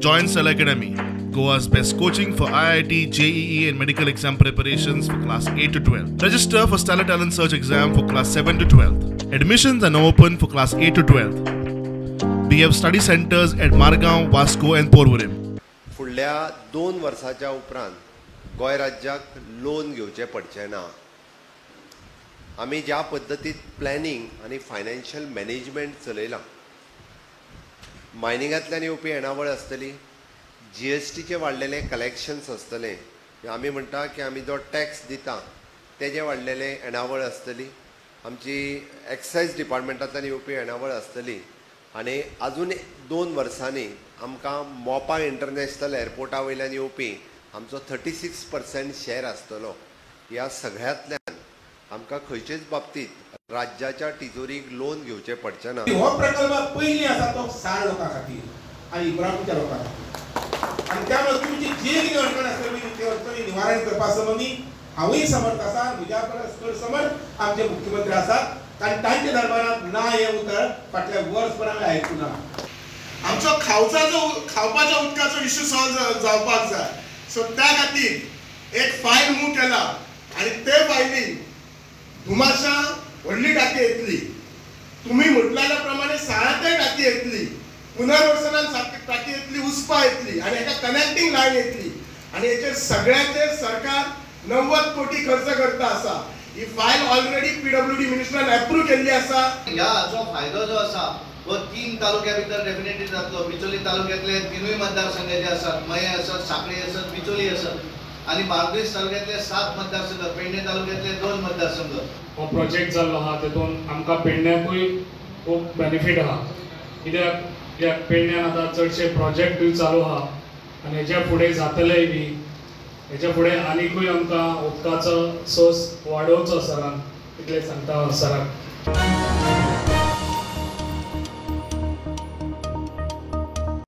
Join Cell Academy, Goa's best coaching for IIT, JEE and medical exam preparations for class 8 to 12. Register for Stellar Talent Search exam for class 7 to 12. Admissions are now open for class 8 to 12. We have study centers at Margaon, Vasco and Porvorim. फुडल्या 2 वर्साच्या उपरांत गोंय राज्याक loan घेवचे पडचे ना. आमी ज्या पद्दतीत planning आनी financial management चलयलां, मायनिंगांतल्यान येवपी येणावळ आसतली, GSTचे वाडलेले कलेक्शन्स आसतले, आमी म्हणटा की आमी जो टॅक्स दिता तेजे वाडलेले येणावळ आसतली, आमची एक्सायज डिपार्टमेंटांतल्यान येवपी येणावळ आसतली आनी आजून 2 वर्सांनी आमकां मोपा इंटरनॅशनल एअरपोर्टा वयल्यान येवपी आमचो 36% शेअर आसतलो. ह्या सगळ्यांतल्यान आमकां खंयचेच बाबतींत राज्याच्या तिजोरीक लोन घेवचे पडचे ना. हो प्रकल्प पयलीं आसा तो 60 लोकां खातीर आनी इब्राहिमच्या लोकां खातीर, आनी त्यामुळे तुमची जी कितें अडचण आसतली ती अडचणी निवारण करपा संबंदी हांवूय समर्थ आसा, म्हज्या परस चड समर्थ आमचे मुख्यमंत्री आसात आनी तांच्या दरबारांत ना हे उतर फाटल्या वर्सभरान आयकूं ना. आमचो खावपाच्या उदकाचो इश्यू सॉल्व जावपाक जाय. सो त्या खातीर एक फायल मूव केला आनी ते फायलीन धुमाशा व्हडली टाकी येतली, तुम्ही म्हटलेल्या प्रमाणे 6 टाकी येतली, पुनर्वसनान टाकी येतली, उस्पा येतली आनी हेका कनेक्टिंग लायन येतली आनी हेचेर सगळ्याचेर सरकार 90 कोटी खर्च करता आसा. ही फायल ऑलरेडी PWD मिनिस्टरान अप्रूव्ह केल्ली आसा. ह्याचो फायदो जो आसा वो 3 तालुक्या भितर डेफिनेटली जातलो. बिचोली तालुक्यातले 3 मतदारसंघ जे आसात, मये आसात, सांखळी आसात, बिचोली आसात आनी बार्देस तालुक्यातले 7 मतदारसंघ, पेडणे तालुक्यातले 2 मतदारसंघ. हो प्रोजेक्ट जाल्लो आहा तेतून आमकां पेडण्याकूय खूब बेनिफीट आहा, कित्याक पेडण्यान आतां चडशे प्रोजेक्टूय चालू आहा आनी हेच्या फुडें जातलेय बी. हेच्या फुडें आनीकूय आमकां उदकाचो सोर्स वाडोवचो सरान, इतलें सांगता सराक.